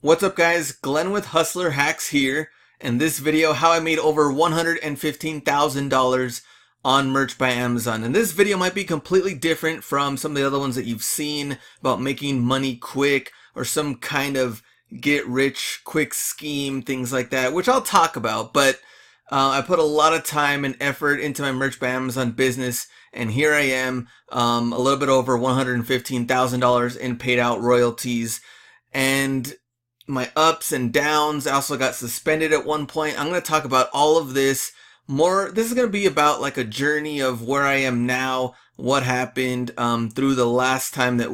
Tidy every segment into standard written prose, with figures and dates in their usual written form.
What's up guys, Glenn with Hustler Hacks here. In this video, how I made over $115,000 on merch by Amazon. And this video might be completely different from some of the other ones that you've seen about making money quick or some kind of get rich quick scheme, things like that, which I'll talk about. But I put a lot of time and effort into my merch by Amazon business, and here I am, a little bit over $115,000 in paid out royalties. And my ups and downs. I also got suspended at one point. I'm going to talk about all of this more. This is going to be about like a journey of where I am now, what happened through the last time that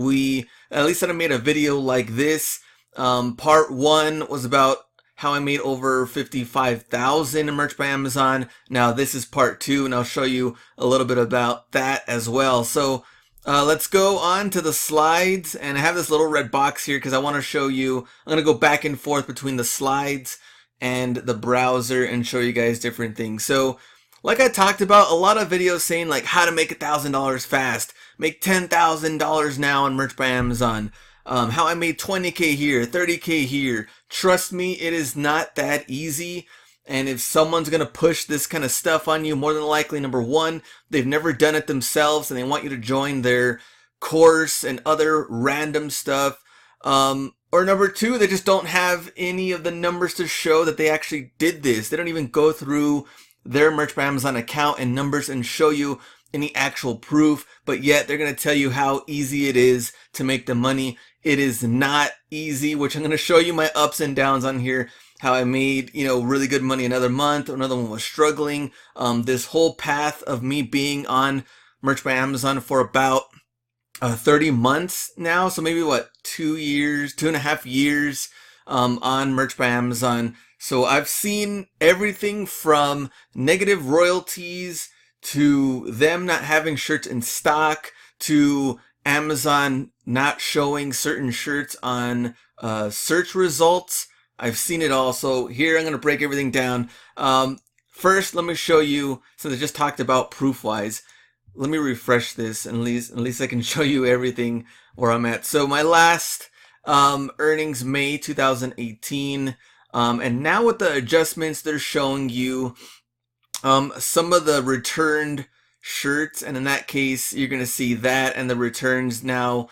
at least that I made a video like this. Part one was about how I made over 55,000 in merch by Amazon. Now this is part two, and I'll show you a little bit about that as well. So let's go on to the slides, and I have this little red box here because I want to show you. I'm going to go back and forth between the slides and the browser and show you guys different things. So like I talked about, a lot of videos saying like how to make $1,000 fast, make $10,000 now on merch by Amazon, how I made 20K here, 30K here. Trust me, it is not that easy. And if someone's going to push this kind of stuff on you, more than likely, number one, they've never done it themselves and they want you to join their course and other random stuff. Or number two, they just don't have any of the numbers to show that they actually did this. They don't even go through their merch by Amazon account and numbers and show you any actual proof, but yet they're going to tell you how easy it is to make the money. It is not easy, which I'm going to show you my ups and downs on here. How I made, really good money another month. Another one was struggling. This whole path of me being on merch by Amazon for about 30 months now. So maybe 2.5 years on merch by Amazon. So I've seen everything from negative royalties to them not having shirts in stock to Amazon not showing certain shirts on search results. I've seen it all. So here I'm going to break everything down. First, let me show you, since I just talked about proof-wise, let me refresh this, and at least I can show you everything where I'm at. So my last earnings, May 2018, and now with the adjustments, they're showing you some of the returned shirts, and in that case, you're going to see that and the returns now.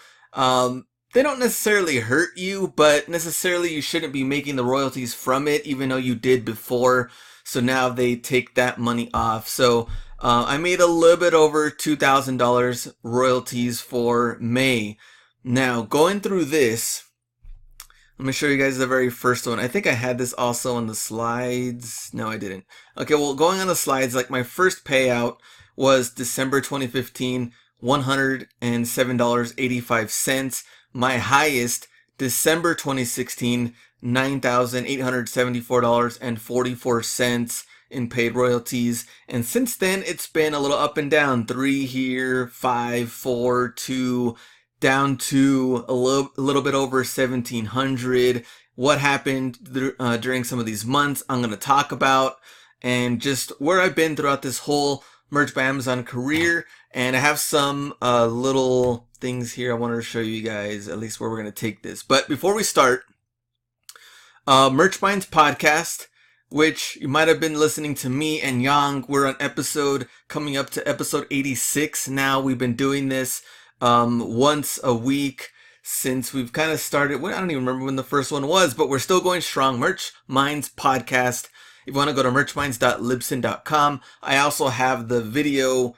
They don't necessarily hurt you, but necessarily you shouldn't be making the royalties from it, even though you did before. So now they take that money off. So I made a little bit over $2,000 royalties for May. Now, going through this, let me show you guys the very first one. I think I had this also on the slides. No, I didn't. Okay, well, going on the slides, like my first payout was December 2015, $107.85. My highest, December 2016, $9,874.44 in paid royalties. And since then, it's been a little up and down. 3 here, 5, 4, 2, down to a little bit over 1,700. What happened during some of these months, I'm going to talk about, and just where I've been throughout this whole merch by Amazon career. And I have some little things here I wanted to show you guys, at least where we're going to take this. But before we start, Merch Minds podcast, which you might have been listening to me and Yang. We're on coming up to episode 86 now. We've been doing this once a week since we've kind of started. I don't even remember when the first one was, but we're still going strong. Merch Minds podcast. If you want to go to merchminds.libsyn.com, I also have the video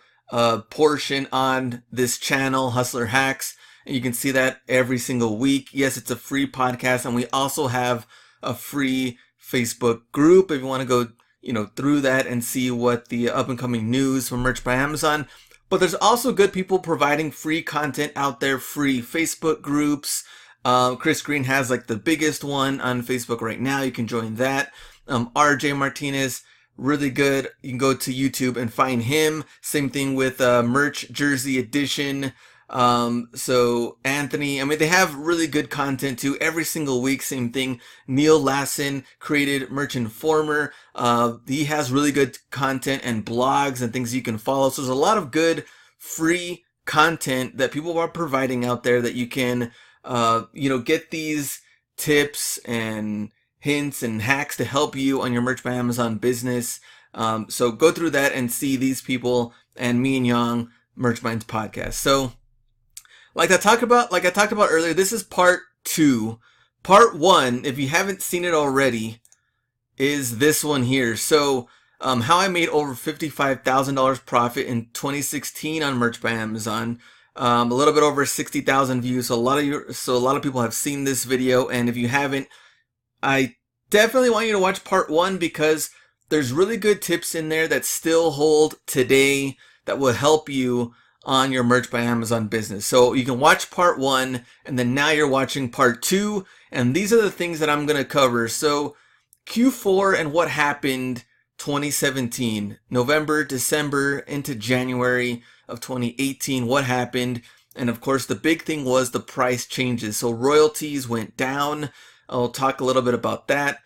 portion on this channel, Hustler Hacks, and you can see that every single week. Yes, it's a free podcast, and we also have a free Facebook group if you want to go, through that and see what the up and coming news from Merch by Amazon. But there's also good people providing free content out there, free Facebook groups. Chris Green has like the biggest one on Facebook right now. You can join that. RJ Martinez, really good. You can go to YouTube and find him. Same thing with Merch Jersey Edition. So Anthony, they have really good content too. Every single week, same thing. Neil Lassen created Merch Informer. He has really good content and blogs and things you can follow. So there's a lot of good free content that people are providing out there that you can, get these tips and hints and hacks to help you on your Merch by Amazon business. So go through that and see these people and me and Yang Merch Minds podcast. So like I talked about earlier, this is part 2. Part 1, if you haven't seen it already, is this one here. So how I made over $55,000 profit in 2016 on Merch by Amazon. A little bit over 60,000 views. So a lot of people have seen this video, and if you haven't, I definitely want you to watch part 1 because there's really good tips in there that still hold today that will help you on your Merch by Amazon business. So you can watch part 1 and then now you're watching part 2, and these are the things that I'm going to cover. So Q4 and what happened 2017, November, December into January of 2018, what happened? And of course the big thing was the price changes. So royalties went down. I'll talk a little bit about that.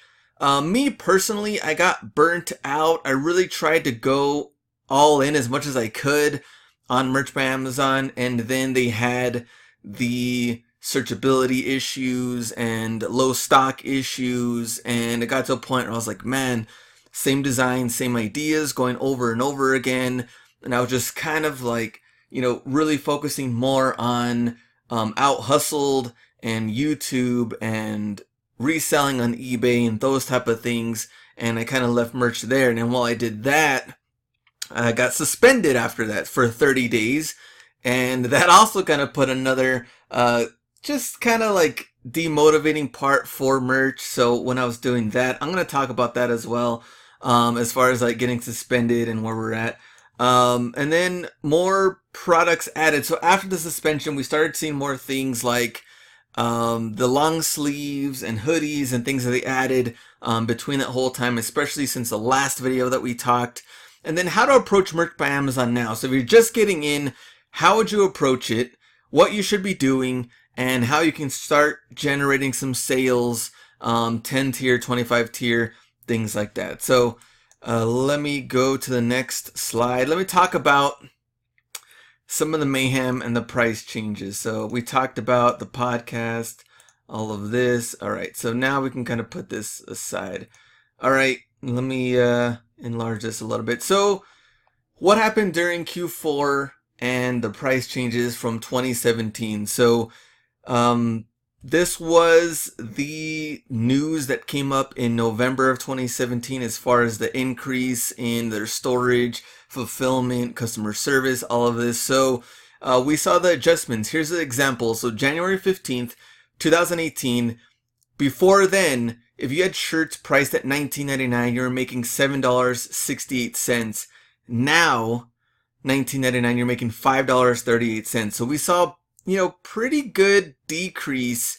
Me personally, I got burnt out. I really tried to go all in as much as I could on Merch by Amazon, and then they had the searchability issues and low stock issues, and it got to a point where I was like, man, same design, same ideas going over and over again. And I was just kind of like, really focusing more on out hustled and YouTube and reselling on eBay and those type of things, and I kind of left merch there. And then while I did that, I got suspended after that for 30 days, and that also kind of put another just kind of like demotivating part for merch. So when I was doing that, I'm going to talk about that as well, as far as like getting suspended and where we're at. And then more products added. So after the suspension, we started seeing more things like the long sleeves and hoodies and things that they added between that whole time, especially since the last video that we talked. And then how to approach Merch by Amazon now. So if you're just getting in, how would you approach it, what you should be doing, and how you can start generating some sales, 10 tier, 25 tier, things like that. So let me go to the next slide. Let me talk about some of the mayhem and the price changes. So we talked about the podcast, all of this. All right, so now we can kind of put this aside. All right, let me enlarge this a little bit. So what happened during Q4 and the price changes from 2017? So this was the news that came up in November of 2017 as far as the increase in their storage, fulfillment, customer service, all of this. So we saw the adjustments. Here's the example. So January 15th, 2018, before then, if you had shirts priced at $19.99, you were making $7.68. Now, $19.99, you're making $5.38. So we saw, pretty good decrease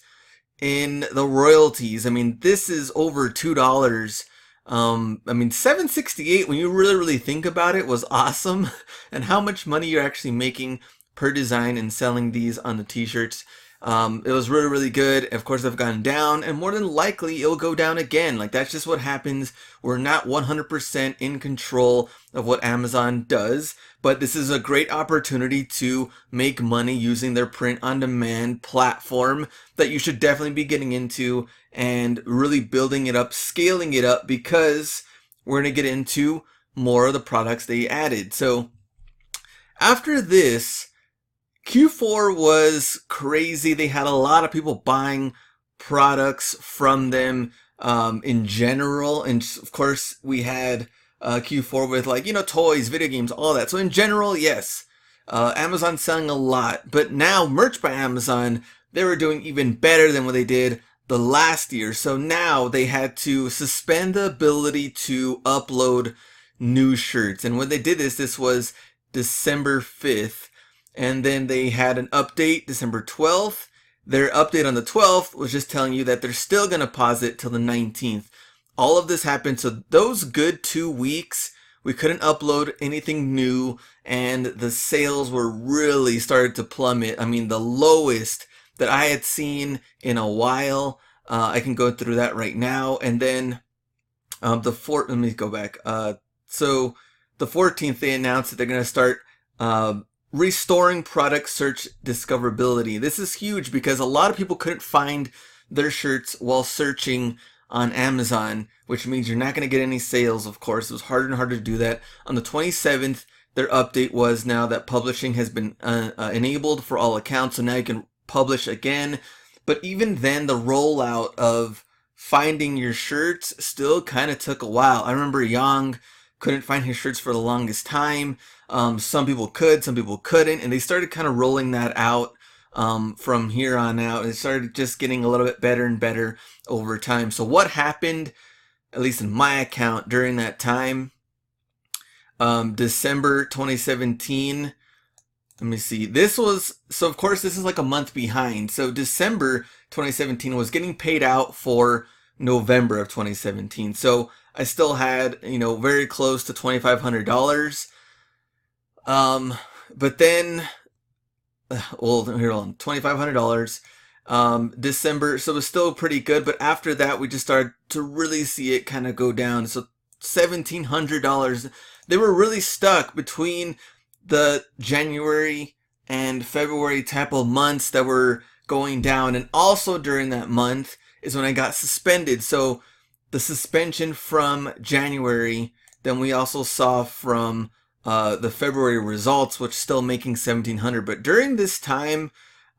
in the royalties. I mean, this is over $2. $7.68, when you really think about it, was awesome. And how much money you're actually making per design and selling these on the t-shirts. It was really good. Of course, they've gone down, and more than likely it'll go down again. Like, that's just what happens. We're not 100% in control of what Amazon does, but this is a great opportunity to make money using their print-on-demand platform that you should definitely be getting into and really building it up, scaling it up, because we're going to get into more of the products they added. So after this, Q4 was crazy. They had a lot of people buying products from them in general. And of course, we had Q4 with toys, video games, all that. So in general, yes, Amazon's selling a lot. But now Merch by Amazon, they were doing even better than what they did the last year. So now they had to suspend the ability to upload new shirts. And when they did this was December 5th. And then they had an update December 12th. Their update on the 12th was just telling you that they're still going to pause it till the 19th. All of this happened. So those good 2 weeks, we couldn't upload anything new, and the sales were really started to plummet. I mean, the lowest that I had seen in a while. I can go through that right now. And then let me go back. So the 14th, they announced that they're going to start restoring product search discoverability. This is huge because a lot of people couldn't find their shirts while searching on Amazon, which means you're not going to get any sales, of course. It was harder and harder to do that. On the 27th, their update was now that publishing has been enabled for all accounts, so now you can publish again. But even then, the rollout of finding your shirts still kind of took a while. I remember Yang couldn't find his shirts for the longest time. Some people could, some people couldn't, and they started kind of rolling that out from here on out. It started just getting a little bit better and better over time. So what happened, at least in my account during that time, December 2017, let me see. So of course this is like a month behind. So December 2017 was getting paid out for November of 2017. So I still had, very close to $2,500. But then, well, here on $2,500. December, so it was still pretty good. But after that, we just started to really see it kind of go down. So $1,700. They were really stuck between the January and February type of months that were going down. And also during that month is when I got suspended. So the suspension from January, then we also saw from the February results, which still making $1,700. But during this time,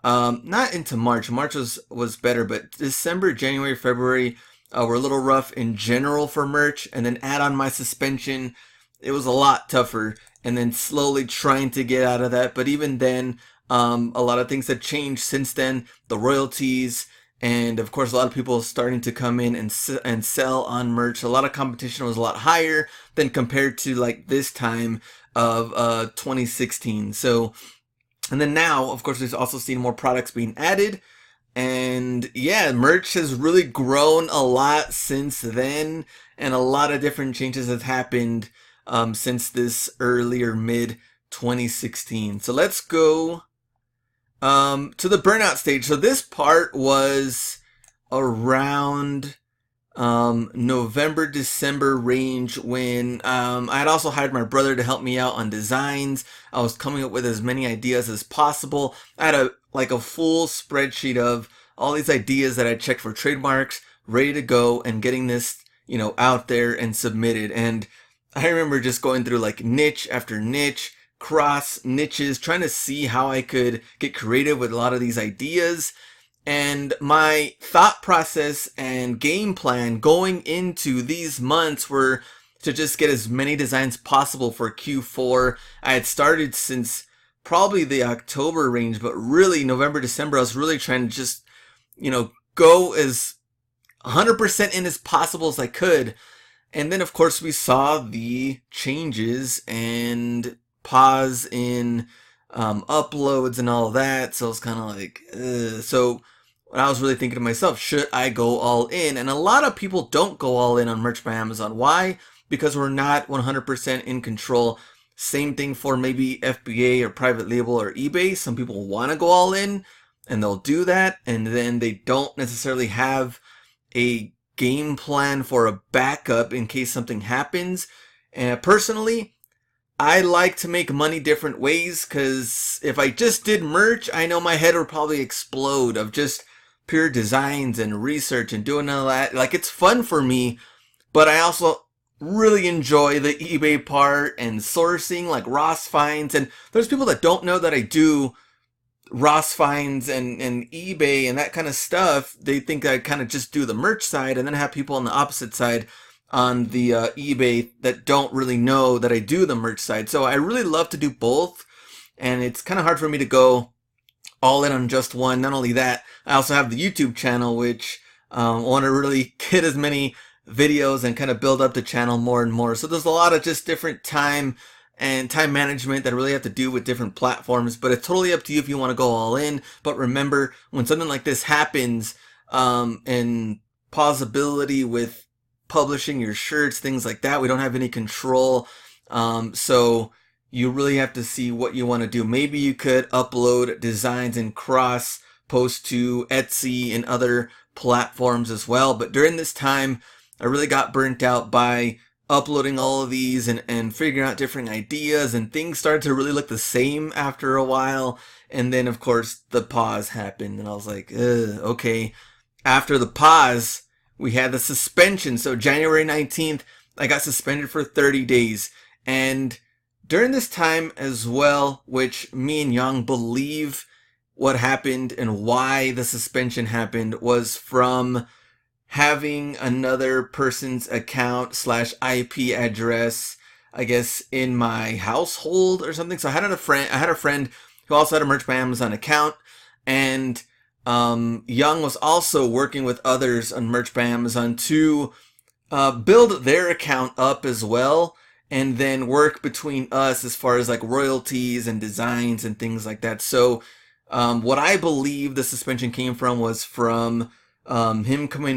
not into March. March was better, but December, January, February were a little rough in general for merch. And then add on my suspension, it was a lot tougher. And then slowly trying to get out of that. But even then, a lot of things had changed since then. The royalties, and of course, a lot of people starting to come in and sell on merch. A lot of competition was a lot higher than compared to like this time of 2016. So, and then now, of course, we've also seen more products being added. And yeah, merch has really grown a lot since then. And a lot of different changes have happened since this earlier mid 2016. So let's go to the burnout stage. So this part was around November, December range when I had also hired my brother to help me out on designs. I was coming up with as many ideas as possible. I had a full spreadsheet of all these ideas that I checked for trademarks, ready to go, and getting this, out there and submitted. And I remember just going through like niche after niche, cross niches, trying to see how I could get creative with a lot of these ideas. And my thought process and game plan going into these months were to just get as many designs possible for Q4. I had started since probably the October range, but really November, December, I was really trying to just, go as 100% in as possible as I could. And then, of course, we saw the changes and pause in uploads and all that. So it's kind of like, so I was really thinking to myself, should I go all in? And a lot of people don't go all in on Merch by Amazon. Why? Because we're not 100% in control. Same thing for maybe FBA or private label or eBay. Some people want to go all in and they'll do that. And then they don't necessarily have a game plan for a backup in case something happens. And personally, I like to make money different ways, because if I just did merch, I know my head would probably explode of just pure designs and research and doing all that. Like, it's fun for me, but I also really enjoy the eBay part and sourcing, like Ross finds. And there's people that don't know that I do Ross finds and eBay and that kind of stuff. They think I kind of just do the merch side, and then have people on the opposite side on the eBay that don't really know that I do the merch side. So I really love to do both, and it's kind of hard for me to go all in on just one. Not only that, I also have the YouTube channel, which want to really get as many videos and kind of build up the channel more and more. So there's a lot of just different time and time management that really have to do with different platforms, but it's totally up to you if you want to go all in. But remember, when something like this happens, and possibility with publishing your shirts, things like that, we don't have any control. So you really have to see what you want to do. Maybe you could upload designs and cross post to Etsy and other platforms as well. But during this time, I really got burnt out by uploading all of these and figuring out different ideas, and things started to really look the same after a while. And then, of course, the pause happened, and I was like, okay. after the pause, we had the suspension. So January 19th, I got suspended for 30 days. And during this time as well, which me and Young believe what happened and why the suspension happened was from having another person's account / IP address, I guess, in my household or something. So I had a friend who also had a Merch by Amazon account, and Young was also working with others on Merch by Amazon to build their account up as well, and then work between us as far as like royalties and designs and things like that. So what I believe the suspension came from was from him coming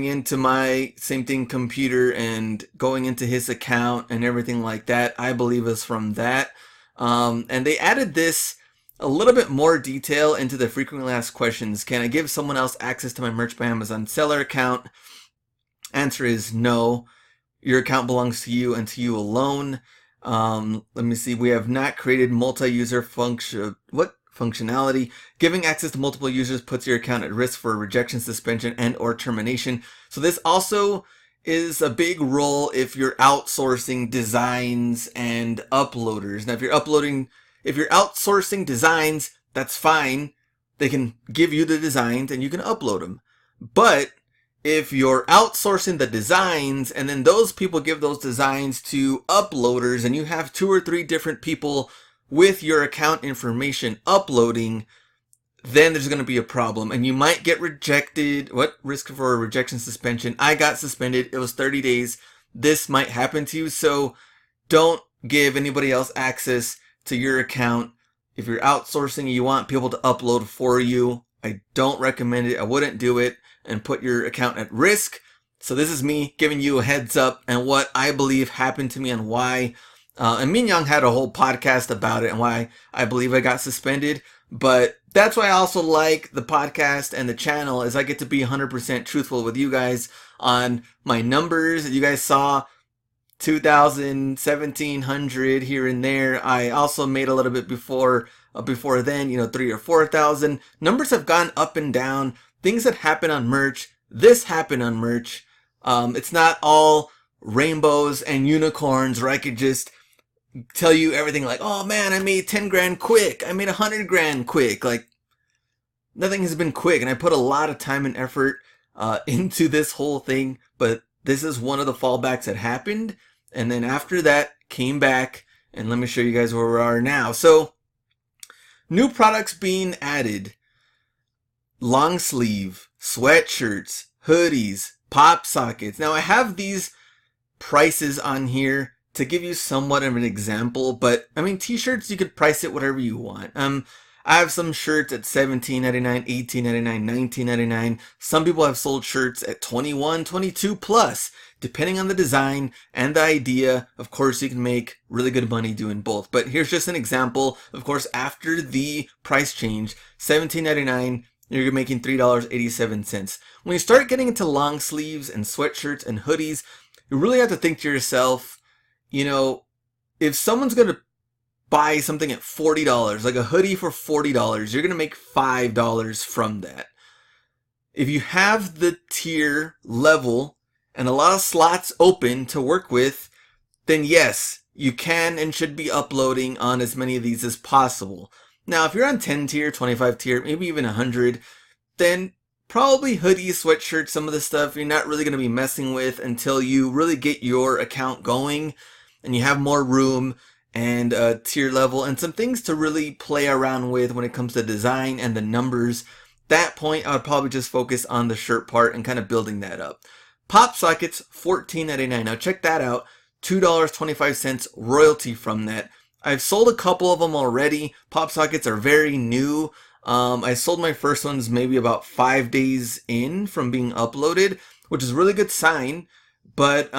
into my computer and going into his account and everything like that. I believe is from that. And they added this a little bit more detail into the frequently asked questions. Can I give someone else access to my Merch by Amazon seller account? Answer is no. Your account belongs to you and to you alone. Let me see. We have not created multi-user functionality. Giving access to multiple users puts your account at risk for rejection, suspension, and or termination. So this also is a big role if you're outsourcing designs and uploaders. Now, if you're outsourcing designs, that's fine. They can give you the designs and you can upload them. But if you're outsourcing the designs and then those people give those designs to uploaders and you have 2 or 3 different people with your account information uploading, then there's going to be a problem and you might get rejected. What risk for a rejection, suspension? I got suspended. It was 30 days. This might happen to you. So don't give anybody else access to your account. If you're outsourcing and you want people to upload for you, I don't recommend it. I wouldn't do it and put your account at risk. So this is me giving you a heads up and what I believe happened to me and why. And me and Young had a whole podcast about it and why I believe I got suspended. But that's why I also like the podcast and the channel, is I get to be 100% truthful with you guys on my numbers. You guys saw 2,000, 1,700 here and there. I also made a little bit before then, 3,000 or 4,000. Numbers have gone up and down. Things that happen on merch. This happened on merch. It's not all rainbows and unicorns where I could just tell you everything like, oh man, I made 10 grand quick. I made 100 grand quick. Like, nothing has been quick. And I put a lot of time and effort into this whole thing. But this is one of the fallbacks that happened. And then after that came back. And let me show you guys where we are now. So new products being added. Long sleeve, sweatshirts, hoodies, pop sockets. Now I have these prices on here to give you somewhat of an example, but I mean, t-shirts, you could price it whatever you want. I have some shirts at $17.99, $18.99, $19.99. Some people have sold shirts at $21, $22 plus, depending on the design and the idea. Of course, you can make really good money doing both, but here's just an example. Of course, after the price change, $17.99, you're making $3.87. When you start getting into long sleeves and sweatshirts and hoodies, you really have to think to yourself, if someone's going to buy something at $40, like a hoodie for $40, you're going to make $5 from that. If you have the tier level and a lot of slots open to work with, then yes, you can and should be uploading on as many of these as possible. Now, if you're on 10 tier, 25 tier, maybe even 100, then probably hoodies, sweatshirts, some of the stuff you're not really going to be messing with until you really get your account going and you have more room and tier level and some things to really play around with when it comes to design and the numbers. That point, I would probably just focus on the shirt part and kind of building that up. Pop sockets, $14.99. Now check that out. $2.25 royalty from that. I've sold a couple of them already. Pop sockets are very new. I sold my first ones maybe about 5 days in from being uploaded, which is a really good sign. But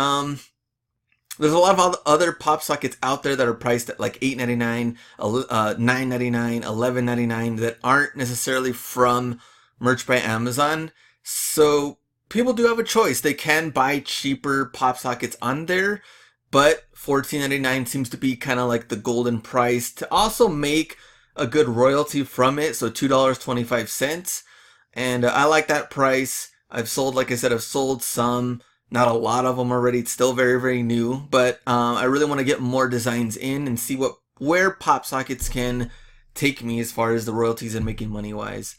there's a lot of other pop sockets out there that are priced at like $8.99, $9.99, $11.99 that aren't necessarily from Merch by Amazon. So people do have a choice. They can buy cheaper pop sockets on there, but $14.99 seems to be kind of like the golden price to also make a good royalty from it. So $2.25. and I like that price. I've sold, like I said, I've sold some, not a lot of them already. It's still very, very new, but I really want to get more designs in and see where Pop Sockets can take me as far as the royalties and making money wise.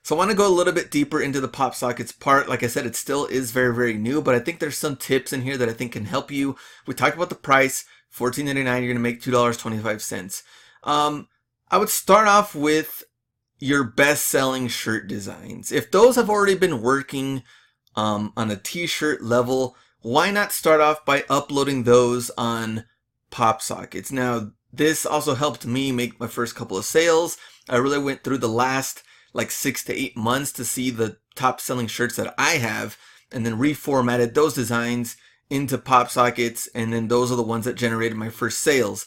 So I want to go a little bit deeper into the Pop Sockets part. Like I said, it still is very, very new, but I think there's some tips in here that I think can help you. We talked about the price, $14.99, you're going to make $2.25. I would start off with your best-selling shirt designs. If those have already been working on a t-shirt level, why not start off by uploading those on Pop Sockets? Now, this also helped me make my first couple of sales. I really went through the last like 6 to 8 months to see the top selling shirts that I have, and then reformatted those designs into Pop Sockets, and then those are the ones that generated my first sales.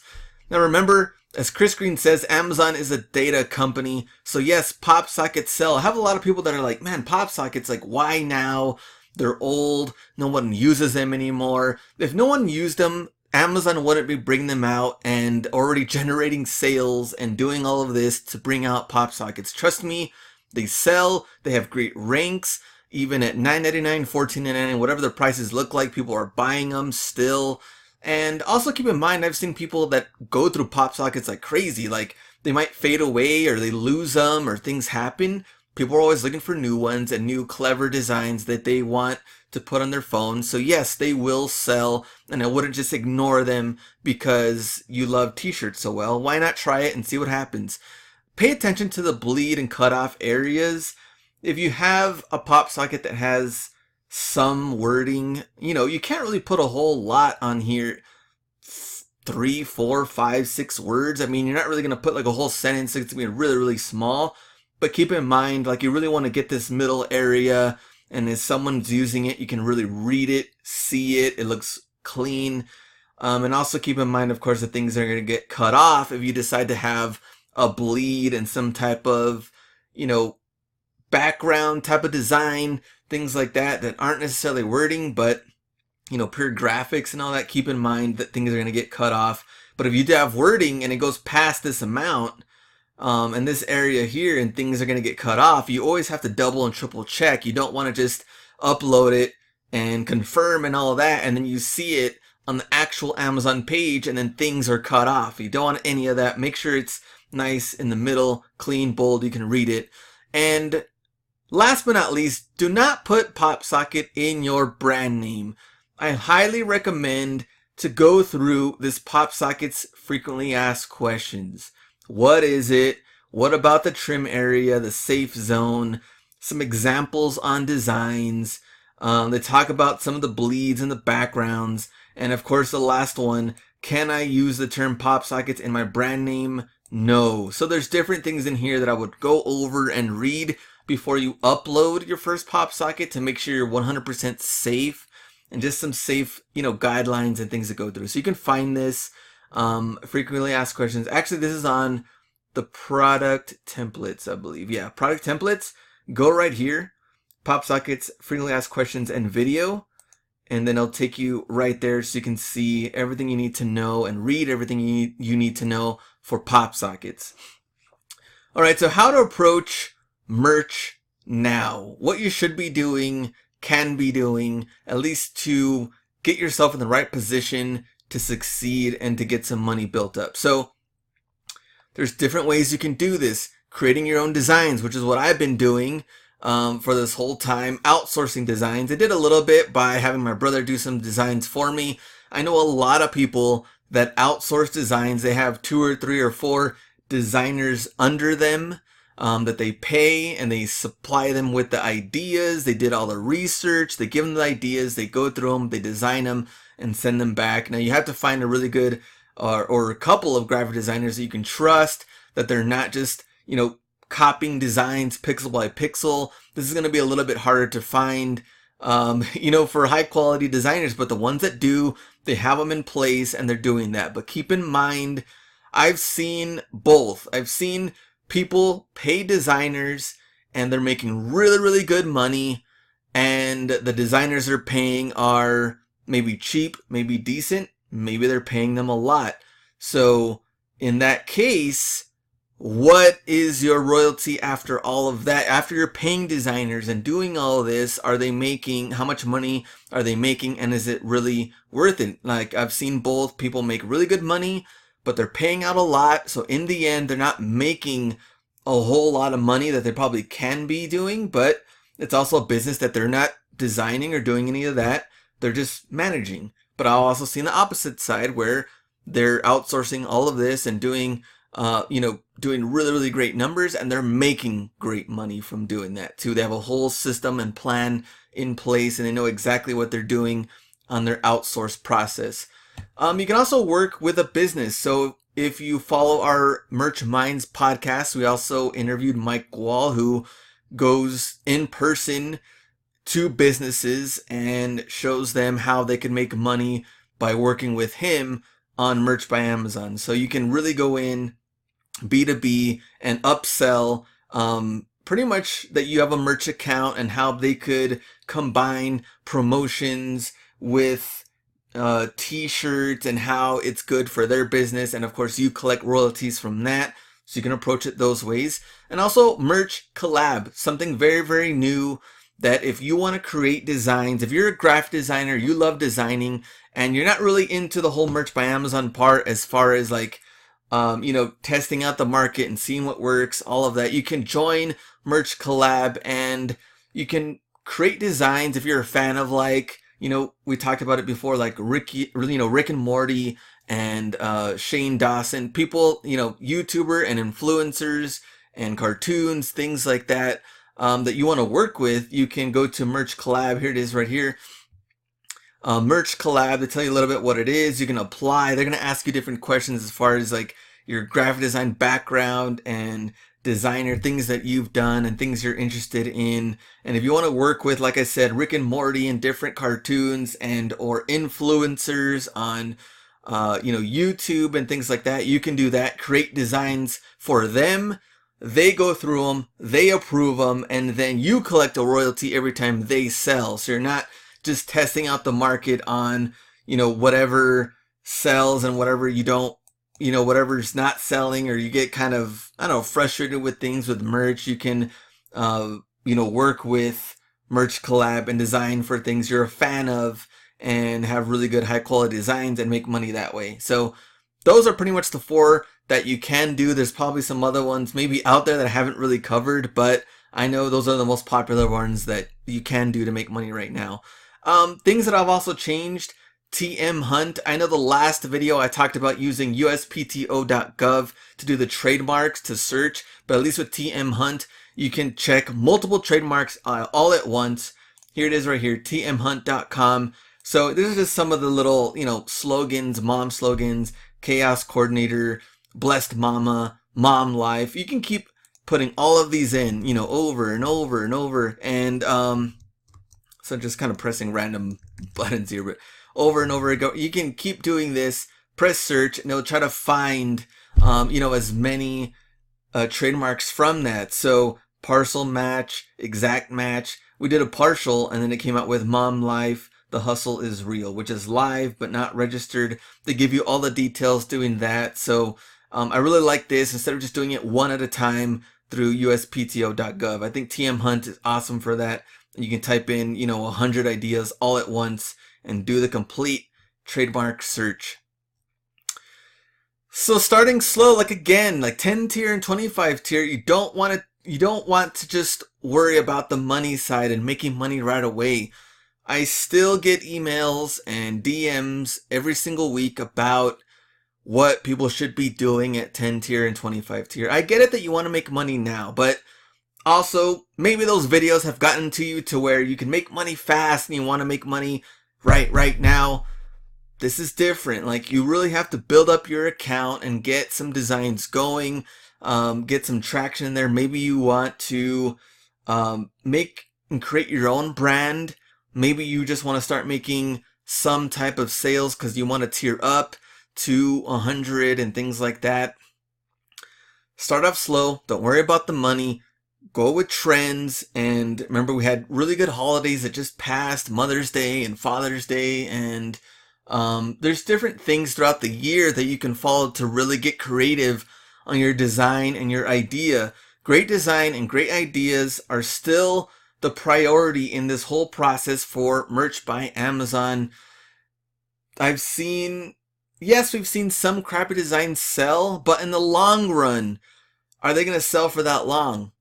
Now remember, as Chris Green says, Amazon is a data company. So yes, Pop Sockets sell. I have a lot of people that are like, man, Pop Sockets, like, why now? They're old. No one uses them anymore. If no one used them, Amazon wouldn't be bringing them out and already generating sales and doing all of this to bring out Pop Sockets. Trust me, they sell. They have great ranks. Even at $9.99, $14.99, whatever the prices look like, people are buying them still. And also keep in mind, I've seen people that go through Pop Sockets like crazy. Like, they might fade away or they lose them or things happen. People are always looking for new ones and new clever designs that they want to put on their phone. So yes, they will sell, and I wouldn't just ignore them because you love t-shirts so well. Why not try it and see what happens? Pay attention to the bleed and cut off areas. If you have a Pop Socket that has some wording, you can't really put a whole lot on here. 3, 4, 5, 6 words. I mean, you're not really going to put like a whole sentence. It's going to be really, really small. But keep in mind, like, you really want to get this middle area, and as someone's using it, you can really read it, see it. It looks clean. And also keep in mind, of course, that things are going to get cut off if you decide to have a bleed and some type of, background type of design, things like that aren't necessarily wording, but pure graphics and all that. Keep in mind that things are going to get cut off. But if you do have wording and it goes past this amount, and this area here, and things are going to get cut off, you always have to double and triple check. You don't want to just upload it and confirm and all of that, and then you see it on the actual Amazon page and then things are cut off. You don't want any of that. Make sure it's nice in the middle, clean, bold, you can read it. And last but not least, do not put Pop Socket in your brand name. I highly recommend to go through this Pop Socket's frequently asked questions. What is it? What about the trim area, the safe zone? Some examples on designs. They talk about some of the bleeds and the backgrounds. And of course, the last one, can I use the term Pop Sockets in my brand name? No. So there's different things in here that I would go over and read before you upload your first Pop Socket to make sure you're 100% safe, and just some safe, guidelines and things to go through. So you can find this, frequently asked questions. Actually, this is on the product templates, I believe. Yeah, product templates. Go right here, Pop Sockets, frequently asked questions and video, and then it'll take you right there so you can see everything you need to know and read everything you need to know for Pop Sockets. All right, so how to approach merch now. What you should be doing, can be doing, at least to get yourself in the right position to succeed and to get some money built up. So there's different ways you can do this. Creating your own designs, which is what I've been doing for this whole time. Outsourcing designs. I did a little bit by having my brother do some designs for me. I know a lot of people that outsource designs. They have 2 or 3 or 4 designers under them that they pay, and they supply them with the ideas. They did all the research. They give them the ideas. They go through them. They design them and send them back. Now you have to find a really good or a couple of graphic designers that you can trust, that they're not just, copying designs pixel by pixel. This is going to be a little bit harder to find, for high quality designers, but the ones that do, they have them in place and they're doing that. But keep in mind, I've seen both. I've seen people pay designers and they're making really, really good money, and the designers they're paying are maybe cheap, maybe decent, maybe they're paying them a lot. So in that case, what is your royalty after all of that? After you're paying designers and doing all of this, are they making, how much money are they making, and is it really worth it? Like, I've seen both. People make really good money, but they're paying out a lot. So in the end, they're not making a whole lot of money that they probably can be doing, but it's also a business that they're not designing or doing any of that. They're just managing. But I've also seen the opposite side where they're outsourcing all of this and doing doing really, really great numbers, and they're making great money from doing that too. They have a whole system and plan in place, and they know exactly what they're doing on their outsourced process. You can also work with a business. So if you follow our Merch Minds podcast, we also interviewed Mike Wall, who goes in person to businesses and shows them how they can make money by working with him on Merch by Amazon. So you can really go in B2B and upsell pretty much that you have a merch account and how they could combine promotions with t-shirts and how it's good for their business. And of course you collect royalties from that. So you can approach it those ways. And also merch collab, something very, very new that if you want to create designs, if you're a graphic designer, you love designing, and you're not really into the whole Merch by Amazon part as far as like, testing out the market and seeing what works, all of that, you can join Merch Collab and you can create designs if you're a fan of, like, we talked about it before, like Rick and Morty and Shane Dawson, people, YouTuber and influencers and cartoons, things like that, that you want to work with. You can go to Merch Collab. Here it is right here. Merch Collab, to tell you a little bit what it is. You can apply. They're going to ask you different questions as far as like your graphic design background and designer, things that you've done and things you're interested in. And if you want to work with, like I said, Rick and Morty and different cartoons and or influencers on YouTube and things like that, you can do that. Create designs for them. They go through them, they approve them, and then you collect a royalty every time they sell. So you're not just testing out the market on, whatever sells and whatever you don't, whatever's not selling, or you get kind of, frustrated with things with merch. You can, work with Merch Collab and design for things you're a fan of and have really good high quality designs and make money that way. So those are pretty much the four that you can do. There's probably some other ones maybe out there that I haven't really covered, but I know those are the most popular ones that you can do to make money right now. Things that I've also changed, TM Hunt. I know the last video I talked about using uspto.gov to do the trademarks to search, but at least with TM Hunt, you can check multiple trademarks all at once. Here it is right here, tmhunt.com. So this is just some of the little, slogans, mom slogans, chaos coordinator, blessed mama, mom life. You can keep putting all of these in, over and over and over. And, so just kind of pressing random buttons here, but over and over again, you can keep doing this, press search, and it'll try to find, as many trademarks from that. So parcel match, exact match. We did a partial, and then it came out with mom life, the hustle is real, which is live but not registered. They give you all the details doing that. So I really like this instead of just doing it one at a time through uspto.gov. I think TM Hunt is awesome for that. You can type in, 100 ideas all at once and do the complete trademark search. So starting slow, like 10 tier and 25 tier, you don't want to just worry about the money side and making money right away. I still get emails and DMs every single week about what people should be doing at 10 tier and 25 tier. I get it that you want to make money now, but also maybe those videos have gotten to you to where you can make money fast and you want to make money right now. This is different. Like, you really have to build up your account and get some designs going, get some traction in there. Maybe you want to make and create your own brand. Maybe you just want to start making some type of sales because you want to tier up to 100 and things like that. Start off slow. Don't worry about the money. Go with trends. And remember, we had really good holidays that just passed, Mother's Day and Father's Day, and there's different things throughout the year that you can follow to really get creative on your design and your idea. Great design and great ideas are still the priority in this whole process for Merch by Amazon. We've seen some crappy designs sell, but in the long run, are they going to sell for that long?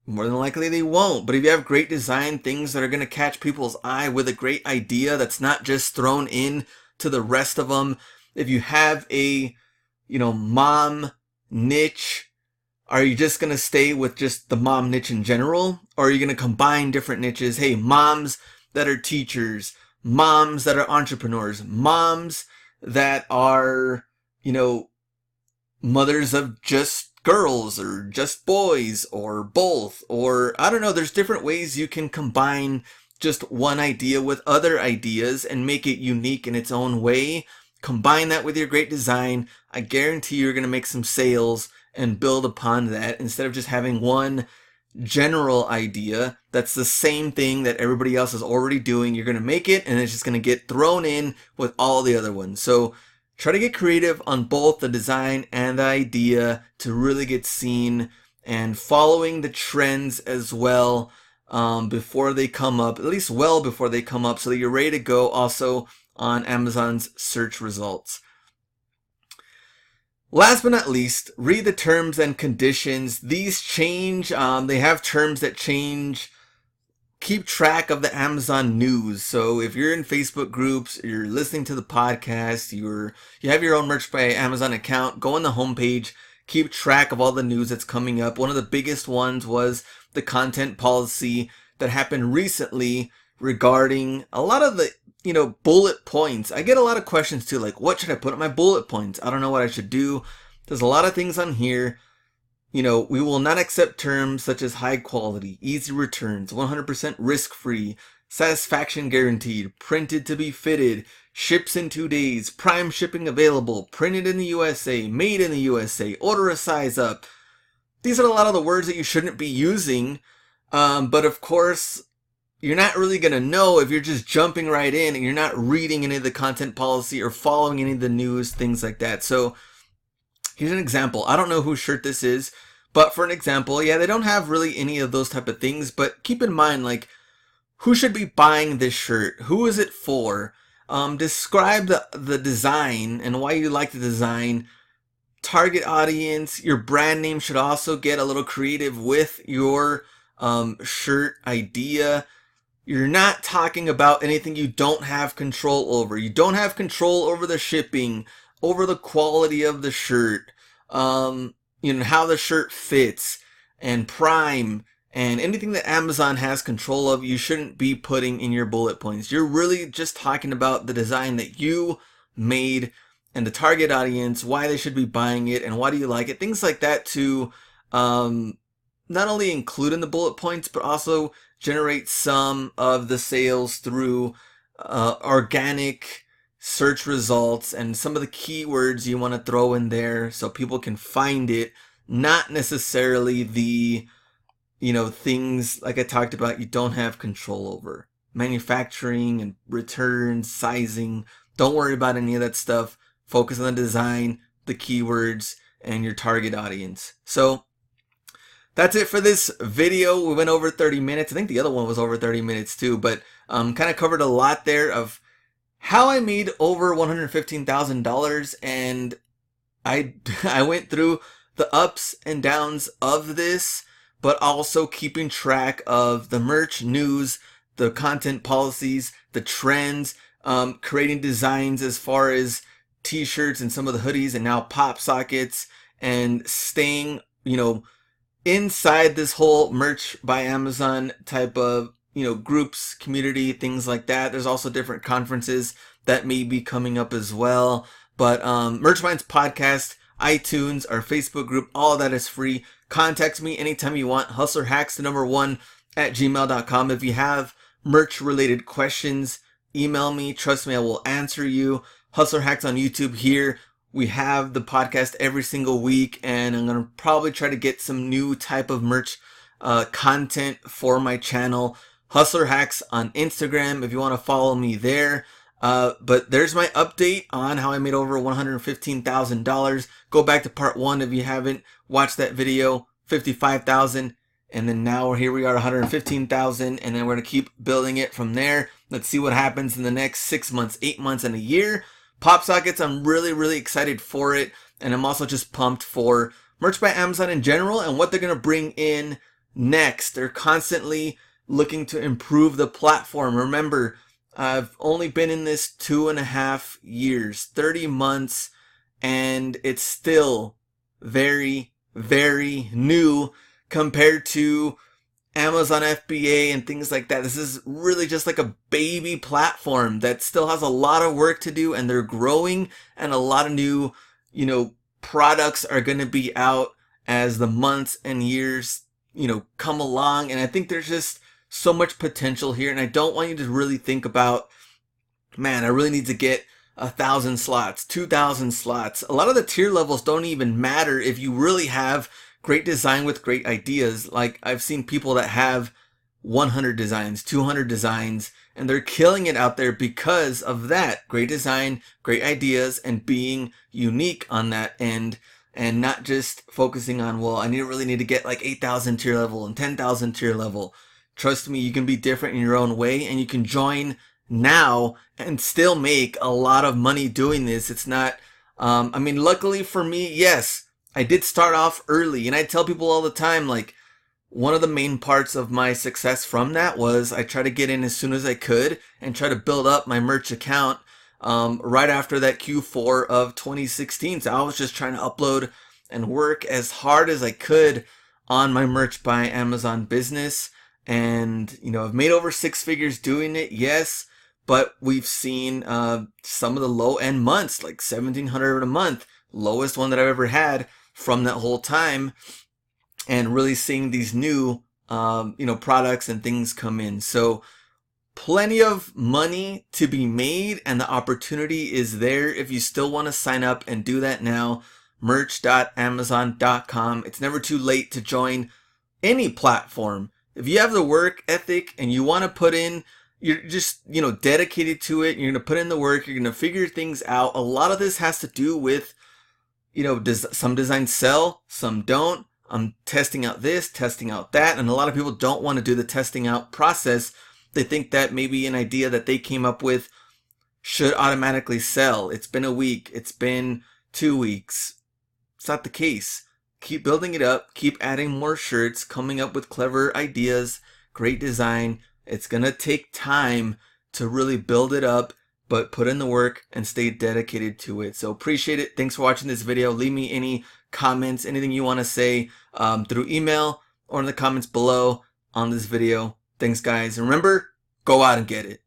More than likely they won't. But if you have great design, things that are going to catch people's eye with a great idea that's not just thrown in to the rest of them. If you have a, mom niche, are you just going to stay with just the mom niche in general? Or are you going to combine different niches? Hey, moms that are teachers, moms that are entrepreneurs, moms that are, mothers of just girls or just boys or both, or I don't know, there's different ways you can combine just one idea with other ideas and make it unique in its own way. Combine that with your great design. I guarantee you're going to make some sales and build upon that instead of just having one general idea that's the same thing that everybody else is already doing. You're going to make it and it's just going to get thrown in with all the other ones. So try to get creative on both the design and the idea to really get seen, and following the trends as well before they come up, at least well before they come up, so that you're ready to go also on Amazon's search results. Last but not least, read the terms and conditions. These change. They have terms that change. Keep track of the Amazon news. So if you're in Facebook groups, you're listening to the podcast, you have your own Merch by Amazon account, go on the homepage, keep track of all the news that's coming up. One of the biggest ones was the content policy that happened recently regarding a lot of the, bullet points. I get a lot of questions too, like, what should I put on my bullet points? I don't know what I should do. There's a lot of things on here. We will not accept terms such as high quality, easy returns, 100% risk-free, satisfaction guaranteed, printed to be fitted, ships in 2 days, prime shipping available, printed in the USA, made in the USA, order a size up. These are a lot of the words that you shouldn't be using, but of course, you're not really going to know if you're just jumping right in and you're not reading any of the content policy or following any of the news, things like that. So here's an example. I don't know whose shirt this is, but for an example, they don't have really any of those type of things, but keep in mind, like, who should be buying this shirt? Who is it for? Describe the design and why you like the design. Target audience. Your brand name should also get a little creative with your shirt idea. You're not talking about anything you don't have control over. You don't have control over the shipping, over the quality of the shirt, how the shirt fits, and Prime, and anything that Amazon has control of, you shouldn't be putting in your bullet points. You're really just talking about the design that you made and the target audience, why they should be buying it, and why do you like it. Things like that to not only include in the bullet points, but also generate some of the sales through organic search results and some of the keywords you want to throw in there so people can find it, not necessarily the things like I talked about you don't have control over. Manufacturing and returns, sizing, don't worry about any of that stuff. Focus on the design, the keywords, and your target audience. So that's it for this video. We went over 30 minutes. I think the other one was over 30 minutes too, but kind of covered a lot there of how I made over $115,000, and I went through the ups and downs of this, but also keeping track of the merch news, the content policies, the trends, creating designs as far as t-shirts and some of the hoodies and now pop sockets, and staying, inside this whole Merch by Amazon type of, groups, community, things like that. There's also different conferences that may be coming up as well. But Merch Minds Podcast, iTunes, our Facebook group, all of that is free. Contact me anytime you want. HustlerHacks1 at gmail.com. If you have merch related questions, email me. Trust me, I will answer you. Hustler Hacks on YouTube here. We have the podcast every single week, and I'm going to probably try to get some new type of merch content for my channel. Hustler Hacks on Instagram if you want to follow me there. But there's my update on how I made over $115,000. Go back to part 1 if you haven't watched that video. 55,000, and then now here we are, 115,000, and then we're gonna keep building it from there. Let's see what happens in the next 6 months, 8 months, and a year. PopSockets, I'm really excited for it, and I'm also just pumped for Merch by Amazon in general and what they're gonna bring in next. They're constantly looking to improve the platform. Remember, I've only been in this 2.5 years, 30 months, and it's still very new compared to Amazon FBA and things like that. This is really just like a baby platform that still has a lot of work to do, and they're growing, and a lot of new, products are going to be out as the months and years, come along. And I think there's just so much potential here, and I don't want you to really think about, man, I really need to get 1,000 slots, 2,000 slots. A lot of the tier levels don't even matter if you really have great design with great ideas. Like, I've seen people that have 100 designs, 200 designs, and they're killing it out there because of that. Great design, great ideas, and being unique on that end, and not just focusing on, well, I really need to get like 8,000 tier level and 10,000 tier level. Trust me, you can be different in your own way, and you can join now and still make a lot of money doing this. It's not, luckily for me, yes, I did start off early, and I tell people all the time, like, one of the main parts of my success from that was I try to get in as soon as I could and try to build up my merch account right after that Q4 of 2016. So I was just trying to upload and work as hard as I could on my Merch by Amazon business. And, I've made over 6 figures doing it, yes, but we've seen some of the low end months, like 1,700 a month, lowest one that I've ever had from that whole time, and really seeing these new, products and things come in. So plenty of money to be made, and the opportunity is there if you still want to sign up and do that now. Merch.amazon.com. It's never too late to join any platform. If you have the work ethic and you want to put in, you're just, dedicated to it, you're going to put in the work, you're going to figure things out. A lot of this has to do with, some designs sell, some don't. I'm testing out this, testing out that, and a lot of people don't want to do the testing out process. They think that maybe an idea that they came up with should automatically sell. It's been a week, it's been 2 weeks. It's not the case. Keep building it up, keep adding more shirts, coming up with clever ideas, great design. It's gonna take time to really build it up, but put in the work and stay dedicated to it. So appreciate it. Thanks for watching this video. Leave me any comments, anything you want to say through email or in the comments below on this video. Thanks, guys. And remember, go out and get it.